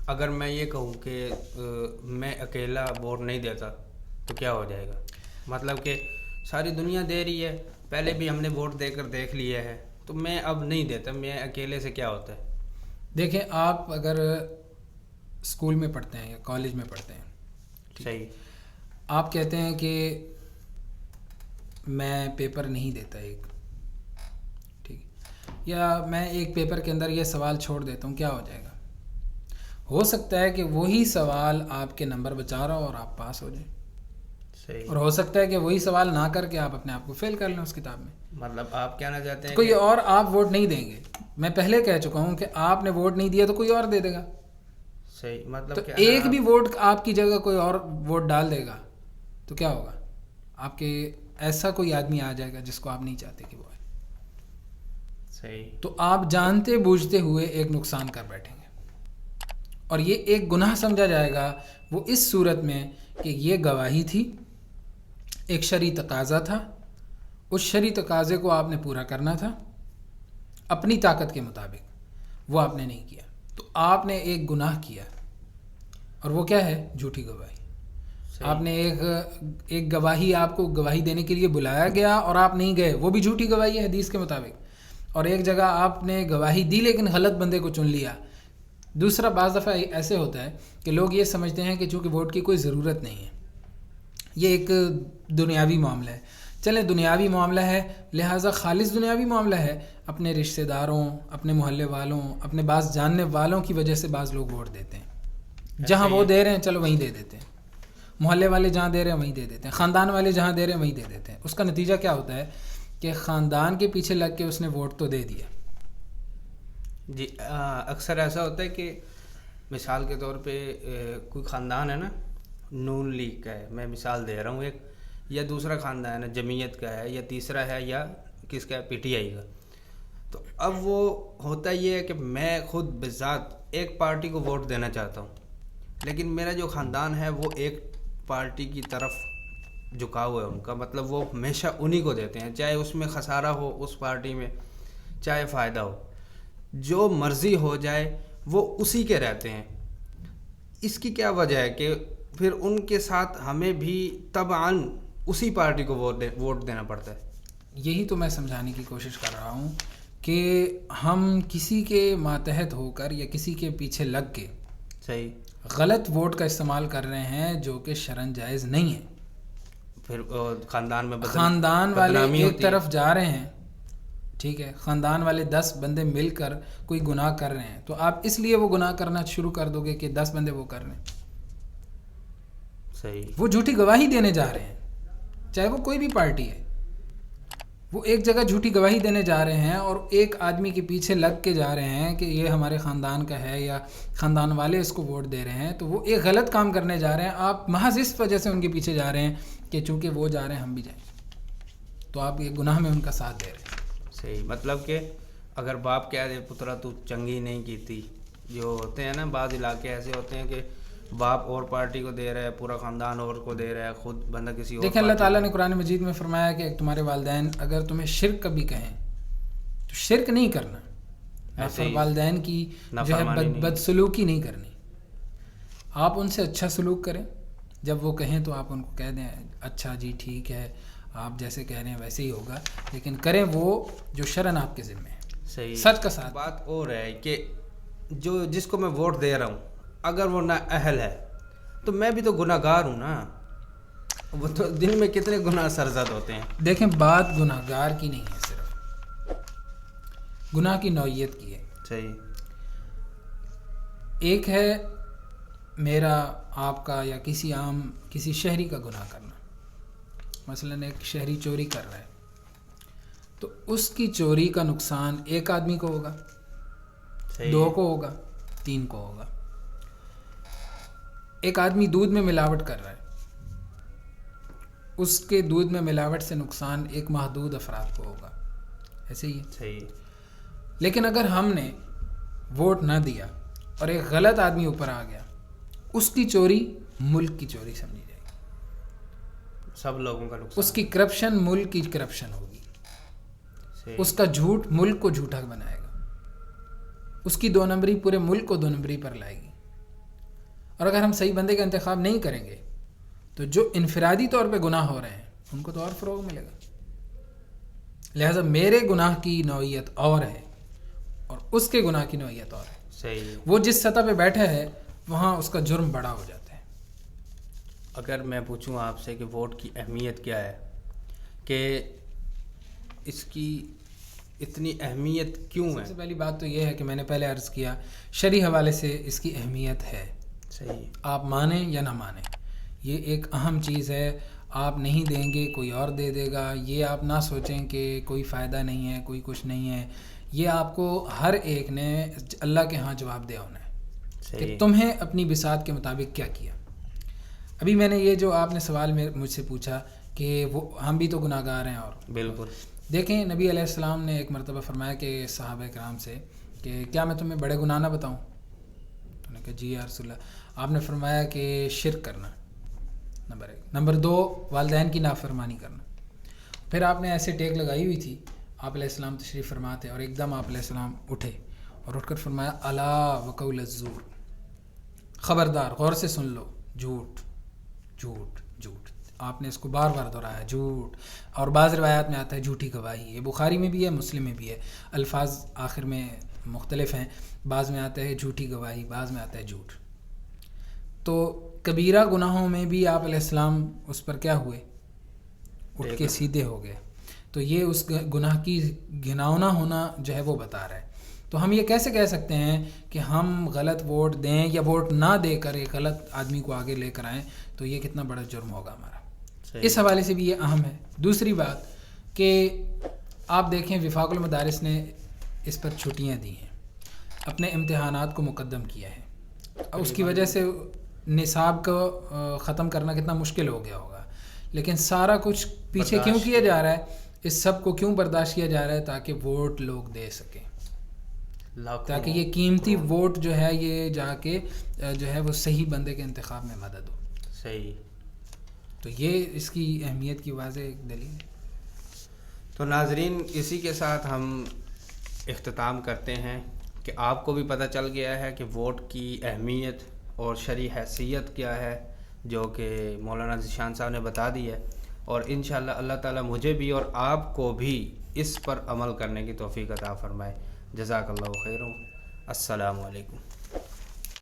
اگر میں یہ کہوں کہ میں اکیلا ووٹ نہیں دیتا تو کیا ہو جائے گا؟ مطلب کہ ساری دنیا دے رہی ہے، پہلے بھی ہم نے ووٹ دے کر دیکھ لیا ہے، تو میں اب نہیں دیتا، میں اکیلے سے کیا ہوتا ہے؟ دیکھیں، آپ اگر اسکول میں پڑھتے ہیں یا کالج میں پڑھتے ہیں، صحیح، آپ کہتے ہیں کہ میں پیپر نہیں دیتا ایک، ٹھیک، یا میں ایک پیپر کے اندر یہ سوال چھوڑ دیتا ہوں، کیا ہو جائے گا؟ ہو سکتا ہے کہ وہی سوال آپ کے نمبر بچا رہا ہو اور آپ پاس ہو جائیں، صحیح، اور ہو سکتا ہے کہ وہی سوال نہ کر کے آپ اپنے آپ کو فیل کر لیں اس کتاب میں. مطلب آپ کہنا چاہتے ہیں کوئی کہ اور آپ ووٹ نہیں دیں گے. میں پہلے کہہ چکا ہوں کہ آپ نے ووٹ نہیں دیا تو کوئی اور دے دے گا. صحیح، تو مطلب کہ ایک بھی ووٹ آپ کی جگہ کوئی اور ووٹ ڈال دے گا تو کیا ہوگا؟ آپ کے ایسا کوئی آدمی آ جائے گا جس کو آپ نہیں چاہتے کہ وہ آئے. صحیح، تو آپ جانتے بوجھتے ہوئے ایک نقصان کر بیٹھیں گے، اور یہ ایک گناہ سمجھا جائے گا وہ اس صورت میں کہ یہ گواہی تھی، ایک شرعی تقاضا تھا، اس شرعی تقاضے کو آپ نے پورا کرنا تھا اپنی طاقت کے مطابق، وہ آپ نے نہیں کیا، تو آپ نے ایک گناہ کیا، اور وہ کیا ہے؟ جھوٹی گواہی. آپ نے ایک گواہی، آپ کو گواہی دینے کے لیے بلایا گیا اور آپ نہیں گئے، وہ بھی جھوٹی گواہی ہے حدیث کے مطابق. اور ایک جگہ آپ نے گواہی دی لیکن غلط بندے کو چن لیا. دوسرا، بعض دفعہ ایسے ہوتا ہے کہ لوگ یہ سمجھتے ہیں کہ چونکہ ووٹ کی کوئی ضرورت نہیں ہے، یہ ایک دنیاوی معاملہ ہے. چلیں، دنیاوی معاملہ ہے، لہٰذا خالص دنیاوی معاملہ ہے، اپنے رشتہ داروں، اپنے محلے والوں، اپنے بعض جاننے والوں کی وجہ سے بعض لوگ ووٹ دیتے ہیں. جہاں وہ دے رہے ہیں چلو وہیں دے دیتے ہیں، محلے والے جہاں دے رہے ہیں وہیں دے دیتے ہیں، خاندان والے جہاں دے رہے ہیں وہیں دے دیتے ہیں. اس کا نتیجہ کیا ہوتا ہے کہ خاندان کے پیچھے لگ کے اس نے ووٹ تو دے دیا. جی، اکثر ایسا ہوتا ہے کہ مثال کے طور پہ کوئی خاندان ہے نا، نون لیگ کا ہے، میں مثال دے رہا ہوں ایک، یا دوسرا خاندان ہے جمعیت کا ہے، یا تیسرا ہے یا کس کا ہے، پی ٹی آئی کا. تو اب وہ ہوتا یہ ہے کہ میں خود بذات ایک پارٹی کو ووٹ دینا چاہتا ہوں، لیکن میرا جو خاندان ہے وہ ایک پارٹی کی طرف جھکاؤ ہے ان کا، مطلب وہ ہمیشہ انہی کو دیتے ہیں، چاہے اس میں خسارہ ہو اس پارٹی میں، چاہے فائدہ ہو، جو مرضی ہو جائے وہ اسی کے رہتے ہیں. اس کی کیا وجہ ہے کہ پھر ان کے ساتھ ہمیں بھی طبعاً اسی پارٹی کو ووٹ دینا پڑتا ہے؟ یہی تو میں سمجھانے کی کوشش کر رہا ہوں کہ ہم کسی کے ماتحت ہو کر یا کسی کے پیچھے لگ کے صحیح، غلط ووٹ کا استعمال کر رہے ہیں جو کہ شرعاً جائز نہیں ہے. پھر خاندان میں خاندان والے بدنامی ایک ہوتی ہے. طرف جا رہے ہیں، ٹھیک ہے، خاندان والے 10 بندے مل کر کوئی گناہ کر رہے ہیں، تو آپ اس لیے وہ گناہ کرنا شروع کر دو گے کہ 10 بندے وہ کر رہے ہیں. صحیح، وہ جھوٹی گواہی دینے جا رہے ہیں، چاہے وہ کوئی بھی پارٹی ہے، وہ ایک جگہ جھوٹی گواہی دینے جا رہے ہیں اور ایک آدمی کے پیچھے لگ کے جا رہے ہیں کہ یہ ہمارے خاندان کا ہے یا خاندان والے اس کو ووٹ دے رہے ہیں، تو وہ ایک غلط کام کرنے جا رہے ہیں. آپ محض اس وجہ سے ان کے پیچھے جا رہے ہیں کہ چونکہ وہ جا رہے ہیں ہم بھی جائیں، تو آپ یہ گناہ میں ان کا ساتھ دے رہے ہیں. صحیح، مطلب کہ اگر باپ کہہ دے پترا تو چنگی نہیں کی تھی، جو ہوتے ہیں نا بعض علاقے ایسے ہوتے ہیں کہ باپ اور پارٹی کو دے رہا ہے، پورا خاندان اور کو دے رہا ہے، خود بندہ کسی اور. دیکھیں، اللہ تعالیٰ نے قرآن مجید میں فرمایا کہ تمہارے والدین اگر تمہیں شرک کبھی کہیں تو شرک نہیں کرنا، والدین کی جو ہے بدسلوکی نہیں کرنی. آپ ان سے اچھا سلوک کریں، جب وہ کہیں تو آپ ان کو کہہ دیں اچھا جی ٹھیک ہے، آپ جیسے کہہ رہے ہیں ویسے ہی ہوگا، لیکن کریں وہ جو شرعاً آپ کے ذمہ ہے. صحیح، سچ کا ساتھ. بات اور ہے کہ جس کو میں ووٹ دے رہا ہوں اگر وہ نہ اہل ہے تو میں بھی تو گناہ گار ہوں نا. وہ تو دن میں کتنے گناہ سرزد ہوتے ہیں. دیکھیں، بات گناہ گار کی نہیں ہے، صرف گناہ کی نوعیت کی ہے. صحیح، ایک ہے میرا، آپ کا، یا کسی شہری کا گناہ کرنا. مثلاً ایک شہری چوری کر رہا ہے تو اس کی چوری کا نقصان ایک آدمی کو ہوگا، 2 کو ہوگا، 3 کو ہوگا. ایک آدمی دودھ میں ملاوٹ کر رہا ہے، اس کے دودھ میں ملاوٹ سے نقصان ایک محدود افراد کو ہوگا. ایسے ہی ہے. صحیح، لیکن اگر ہم نے ووٹ نہ دیا اور ایک غلط آدمی اوپر آ گیا، اس کی چوری ملک کی چوری سمجھی جائے گی، سب لوگوں کا نقصان. اس کی کرپشن ملک کی کرپشن ہوگی، اس کا جھوٹ ملک کو جھوٹا بنائے گا، اس کی 2 نمبری پورے ملک کو 2 نمبری پر لائے گی. اور اگر ہم صحیح بندے کا انتخاب نہیں کریں گے تو جو انفرادی طور پہ گناہ ہو رہے ہیں ان کو تو اور فروغ ملے گا. لہٰذا میرے گناہ کی نوعیت اور ہے اور اس کے گناہ کی نوعیت اور ہے. صحیح. وہ جس سطح پہ بیٹھا ہے وہاں اس کا جرم بڑا ہو جاتا ہے. اگر میں پوچھوں آپ سے کہ ووٹ کی اہمیت کیا ہے، کہ اس کی اتنی اہمیت کیوں ہے؟ سب سے پہلی بات تو یہ ہے کہ میں نے پہلے عرض کیا شرعی حوالے سے اس کی اہمیت ہے. صحیح. آپ مانیں یا نہ مانیں، یہ ایک اہم چیز ہے. آپ نہیں دیں گے کوئی اور دے دے گا، یہ آپ نہ سوچیں کہ کوئی فائدہ نہیں ہے، کوئی کچھ نہیں ہے. یہ آپ کو ہر ایک نے اللہ کے ہاں جواب دے ہونا ہے کہ تمہیں اپنی بساط کے مطابق کیا کیا. ابھی میں نے یہ جو آپ نے سوال مجھ سے پوچھا کہ وہ ہم بھی تو گناہ گار ہیں، اور بالکل دیکھیں نبی علیہ السلام نے ایک مرتبہ فرمایا کہ صحابہ کرام سے کہ کیا میں تمہیں بڑے گناہ نہ بتاؤں؟ تو نے کہا جی یا رسول اللہ. آپ نے فرمایا کہ شرک کرنا نمبر 1، نمبر 2 والدین کی نافرمانی کرنا. پھر آپ نے ایسے ٹیک لگائی ہوئی تھی، آپ علیہ السلام تشریف فرما تھے اور ایک دم آپ علیہ السلام اٹھے اور اٹھ کر فرمایا الا وقول الزور، خبردار غور سے سن لو، جھوٹ جھوٹ جھوٹ. آپ نے اس کو بار بار دہرایا، جھوٹ. اور بعض روایات میں آتا ہے جھوٹی گواہی. یہ بخاری میں بھی ہے، مسلم میں بھی ہے، الفاظ آخر میں مختلف ہیں. بعض میں آتا ہے جھوٹی گواہی، بعض میں آتا ہے جھوٹ. تو کبیرہ گناہوں میں بھی آپ علیہ السلام اس پر کیا ہوئے؟ اٹھ کے سیدھے ہو گئے. تو یہ اس گناہ کی گھناؤنا ہونا جو ہے وہ بتا رہا ہے. تو ہم یہ کیسے کہہ سکتے ہیں کہ ہم غلط ووٹ دیں یا ووٹ نہ دے کر ایک غلط آدمی کو آگے لے کر آئیں، تو یہ کتنا بڑا جرم ہوگا ہمارا. اس حوالے سے بھی یہ اہم ہے. دوسری بات کہ آپ دیکھیں وفاق المدارس نے اس پر چھٹیاں دی ہیں، اپنے امتحانات کو مقدم کیا ہے. اس کی وجہ سے نصاب کو ختم کرنا کتنا مشکل ہو گیا ہوگا، لیکن سارا کچھ پیچھے کیوں کیا جا رہا ہے؟ اس سب کو کیوں برداشت کیا جا رہا ہے؟ تاکہ ووٹ لوگ دے سکیں، تاکہ یہ قیمتی ووٹ جو ہے یہ جا کے جو ہے وہ صحیح بندے کے انتخاب میں مدد ہو. صحیح. تو یہ اس کی اہمیت کی واضح دلیل ہے. تو ناظرین اسی کے ساتھ ہم اختتام کرتے ہیں کہ آپ کو بھی پتہ چل گیا ہے کہ ووٹ کی اہمیت اور شرعی حیثیت کیا ہے، جو کہ مولانا ذیشان صاحب نے بتا دی ہے. اور انشاءاللہ اللہ تعالیٰ مجھے بھی اور آپ کو بھی اس پر عمل کرنے کی توفیق عطا فرمائے. جزاک اللہ خیر. السلام علیکم.